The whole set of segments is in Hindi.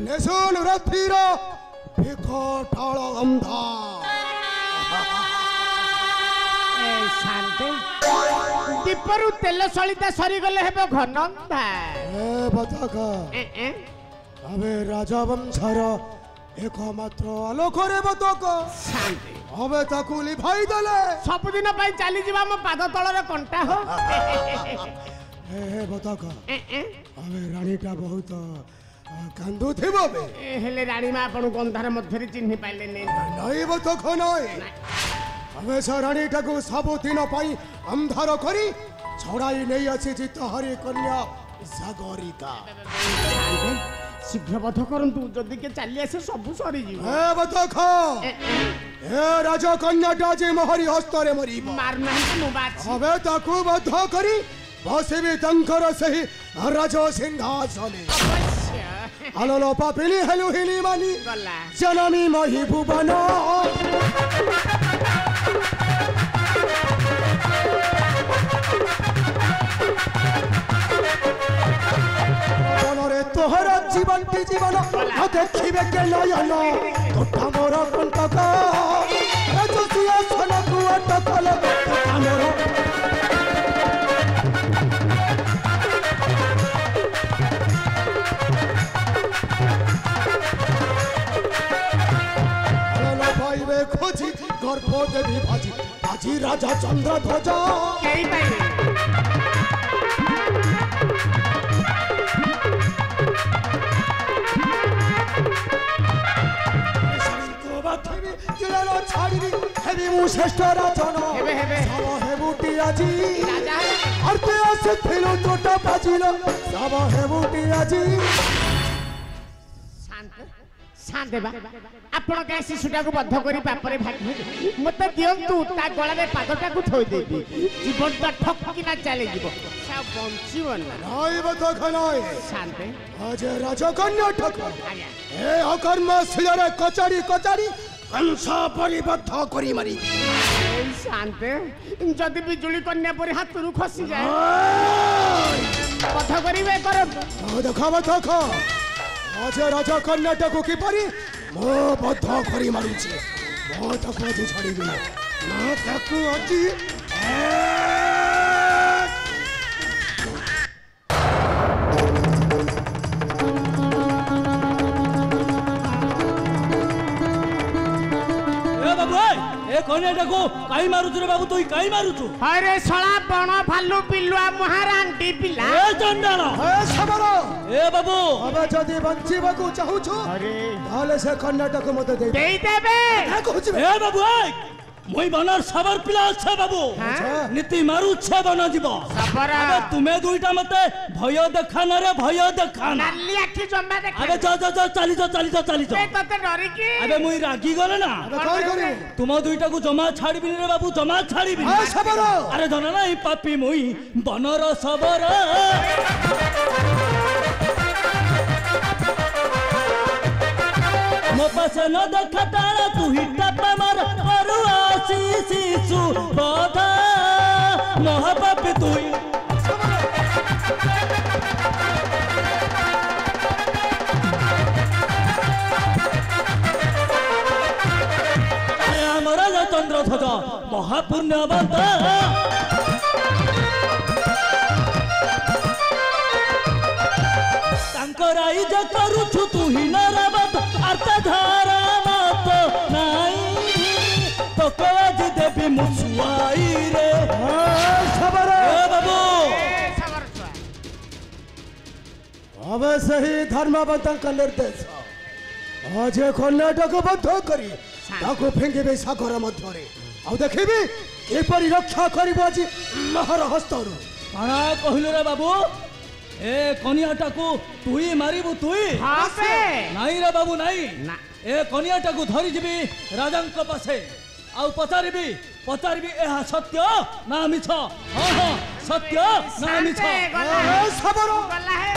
लेसन रथिरा विकटाल अंधा शांति दीपरु तेल सलिता सरी गले हेबो घनंदा ए बतका अबे राजवंशर एकमात्र आलोक रे बतका शांति अबे ताकुली भाई दले सब दिन पई चली जीवा मो पाद तळरे कंटा हो ए बतका अबे रानीटा बहुत कांदू थिबो बे हेले रानी मा आपन गंधार मध्य रे चिन्हि पाइले नै नहीं बतका नहीं अबे से रानीटा को सब दिन पई अंधार करी छड़ाई नहीं अछि जित हरि कन्या सागरिका शीघ्र बध करंतु जदि के चली आसे सब सरी जीव ए बतका ए राजा कन्याटा जे मोहरी हस्तरे मरी मार नहीं नु बात अबे ताकू बध करी बसेबी तंकर सही राज सिंहासने आलोलो पापिली हेलु हिली मानी गला जनमी मही भुवन मनरे तोहर जीवन की जीवन देखिबे के नयन तोटा मोर कंटक राजसिया सनकु अटकल तोटा मोर खोजी गर्भ देवी भाजी आजी राजा चंद्र ध्वज केई पाइले छाड़ी हेबी मु श्रेष्ठ राजन हेबे हेबे सब हेबुटी आजी राजा अर्थे आसे थिलु तोटा बाजिलो सब हेबुटी आजी शांत शांत बा आपण के शिशुटा को बद्ध करी पापरे भागी मते दियंतु ता गळा रे पादटा को थोई देबी जीवन त ठक्की ना चले जीव सब बंचिवन नाई बतो खनाई शांत आज राजा कन्या ठक ए अकर्म सिलरे कचड़ी कचड़ी कंसा परिबद्ध करी मरी शांत जदि बिजुली कन्या पर हाथ रु खसी जाए बद्ध करिवे कर देखा बतख आज राजा कन्याटा को किपरि मो बद्ध करी मारुछि मो ताको आज छाड़ीबि ना ताको अजी कन्याटा को काई मारुछु रे बाबू तू काई मारुछु अरे सळा बण भालू पिलुआ महारांडी पिला ए चंडाल ए सबरो ए बाबू अबे जदी बंचिबा को चाहूछु अरे ताले से कन्याटा को मते दे देबे का कहूछु ए बाबू मुई बनर सबर पिला छे बाबू नीति मारू छे बन जीव सबर अबे तुमे दुईटा मते भय देखान रे भय देखान नाली आखी जम्मा देख अबे चली जा ए तते डरी की अबे मुई रागी गले ना अबे काय करू तुम दुईटा को जमा छाड़ीबि रे बाबू जमा छाड़ीबि ए सबरो अरे धन ना पापी मुई बनर सबर मो पास न देखा तारा तू ही टप्पा मार अरुआसी शिशु बधा महापापी तू आमर चंद्र ध्वज महापुण्यवंत तांकराई जे करूछु तू ही नरवत अर्थ धारा मत नाही तो आज देवी मुसुआई रे खबर बाबू अबे सही धर्मवंत का निर्देश आज कन्याटा को बद्ध करी ताको फेंगे सागर मध्यरे आ देखिबी एपरि रक्षा करिबो आज महर हस्तरु काना कहिलो रे बाबू ए कनियाटा को तुई मारिबु तुई हां से नाही रे बाबू नाही ए कनियाटा को धरि जिबी राजांक पासे आ पचारिबी एहा सत्य ना मिछ हां हां सत्य ना मिछ ए सबरो गला है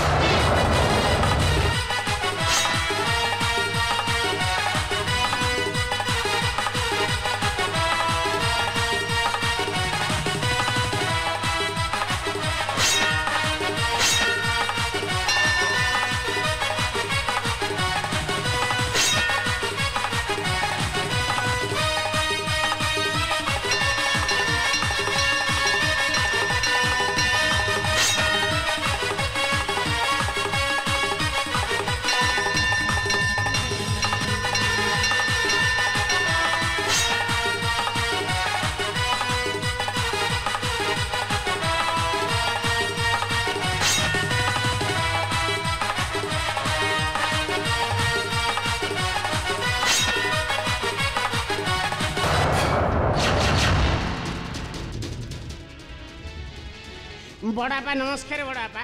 बड़ापा नमस्कार बड़ापा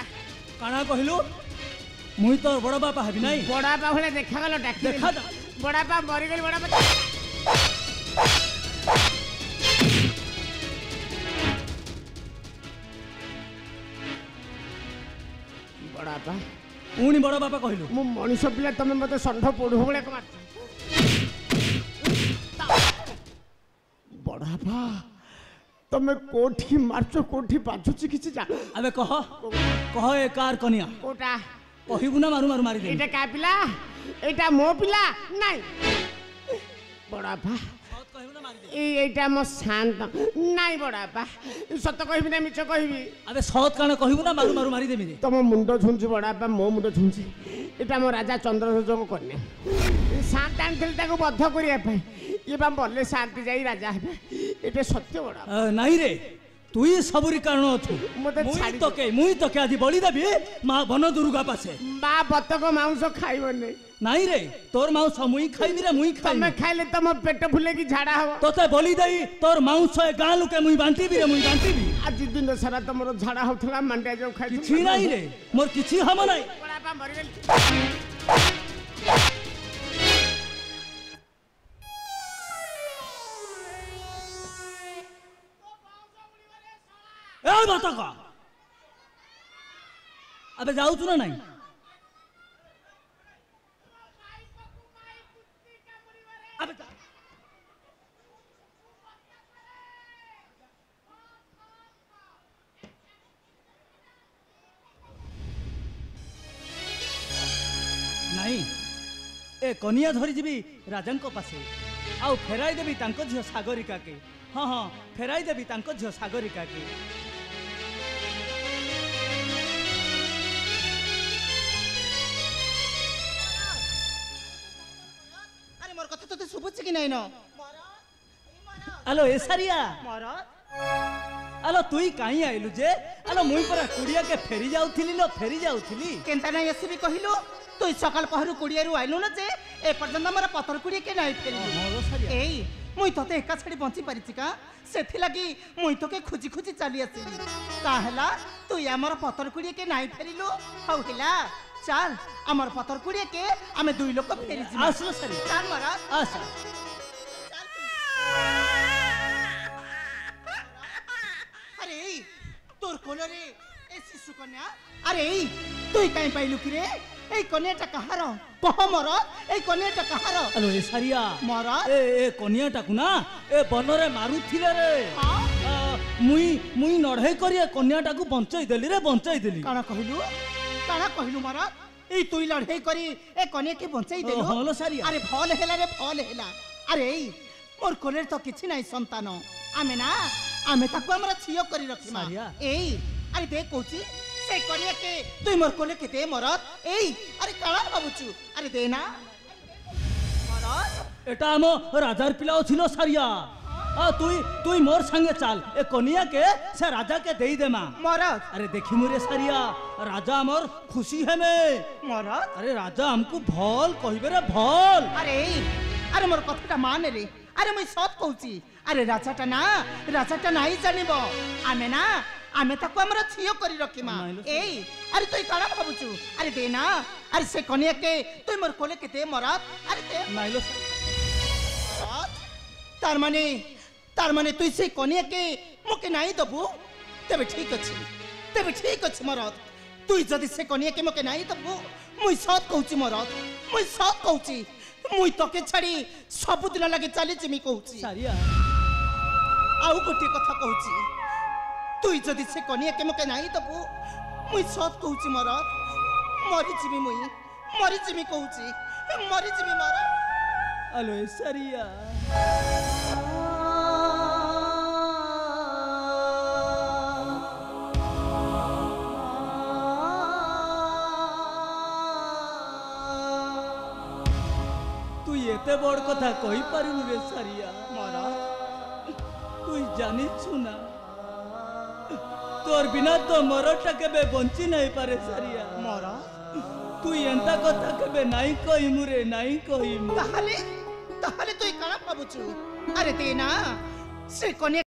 काना कहलु मुई तोर बड़ बापा हेबी नाही बड़ापा भले देखा गल डाकी देखा दा बड़ापा मरी गली बड़ापा बड़ापा पुणी बड़ बापा कहलु मु मनीष पिला तमे मते षंढ पोड़ो बळे मार बड़ापा तमे कोठी मारचो कोठी बाजुची किछि जा अबे कह ए कार कनिया कोटा कहबु ना मारू मारू मारी दे एटा का पिला एटा मो पिला नाही बड़ापा कहबु ना मारी दे एटा मो शांत नाही बड़ापा सत कहबी ना मिछ कहबी अबे सत काना कहबु ना मारू मारू मारी देमी रे तम मुंड झुंझी बड़ापा मो मुंड झुंझी एटा मो राजा चंद्रशेखर कन्या शांत आनथिल ताको बद्ध करिया पे ये बा बोले शांति जाई राजा हेबे एटा सत्य बड़ा नाही रे तुई सबुरी कारण अछु मते छाड़ी मुई तके आदि बलि देबी मां बन दुर्गा पासे बा बतक मांस खाइबो नै नाही रे तोर मांस मुई खाइबी रे मुई खाइबी तमे खाइले तम पेट फुले की झाड़ा हो तोते बलि देई तोर मांस ए गां लुके मुई बांटीबी रे मुई बांटीबी आज दिन सारा तमरो झाड़ा होथला मांडिया जो खाइ किछि नाही रे मोर किछि हम नाही बड़ापा मरि गेल ए बतक अबे जाऊ छु ना नाही अबे नहीं ए कनिया धरी जीवी राजांको पासे आउ फेराई देबी तांको झियो सागरिका के हाँ हाँ फेराई देबी तांको झियो सागरिका के अरे मोर कथा तो सुबुच कि नहीं न हेलो ए सारिया अलो तुई काई आइलु जे अलो मुई परा कुड़िया के फेरी जाउथिली केनता नहीं एसबी कहिलु तू सकाल पहरु कुड़िया रु आइलु न जे ए पर्यंत मोर पतर कुड़िया के नहीं फेरी एई मुई तते एका छड़ी बंची परिछि का सेथि लागि मुई तके खुजी खुजी चली आसिली काहला तू हमर पतर कुड़िया के नहीं फेरिलु हौ हिला चल हमर पतर कुड़िया के हमें दुई लोग फेरी जी आसलो सारी चल मोरा आसा अरे तोर कोन रे ए शिशु कन्या अरे तुई काई पाइलु कि रे ए कन्याटा कहार कह मोर ए कन्याटा कहार हेलो ए सारिया मोर ए कनियाटा को ना ए बनरे मारुथिले रे मुई नढ़ई करी कन्याटा को बंचई देली काना कहलु मोर ए तुई लड़ाई करी ए कन्या के बंचई देलु हलो सारिया अरे फल हेला रे फल हेला अरे मोर कोलेर तो किछि नाही संतान आमे ताको हमरा छियो करी रखिमा सारिया एई अरे देख कोची से कन्या के तुई मोर कोले के दे मरत एई अरे काला बाबूचू अरे दे ना मरत एटा हम राजार पिलाओ छिलो सारिया तुई मोर संगे चाल ए कनिया के से राजा के देई देमा मरत अरे देखी मुरे सारिया राजा हमर खुशी है में मरत अरे राजा हमको भल कहिबे रे भल अरे मोर कथाटा मान रे अरे मुई सत कहूची अरे राजाटा नाही जानिबो आमे ताको हमरा छियो करी रखिमा एई अरे तुई काना भाबुचू अरे दे ना अरे से कन्या के तुई मोर कोले के दे मरत अरे दे नाइलो तार माने तुई से कन्या के मोके नाही दबु तेबे ठीक अछि मरत तुई जदी से कन्या के मोके नाही दबु मुई सत कहूची मरत मुई सत कहूची मुई तके छाड़ी सब दिन लगे चली जिमी कहूची सारिया आउ गोटे कथा कहूची तुई जदी से कन्या के मोके नाही दबु मुई सत कहूची मरत मरि जिमी कहूची मरि जिमी मरत हेलो सारिया एते बड़ कथा कहि पारिनु रे सारिया मरा तुई जानी छुना तोर बिना तो मरटा केबे बंची नहीं पारे सारिया मरा तुई एंता कथा केबे नहीं कहिमु रे नहीं कहिमु ताहले तुई काना भाबुचु अरे देना से कने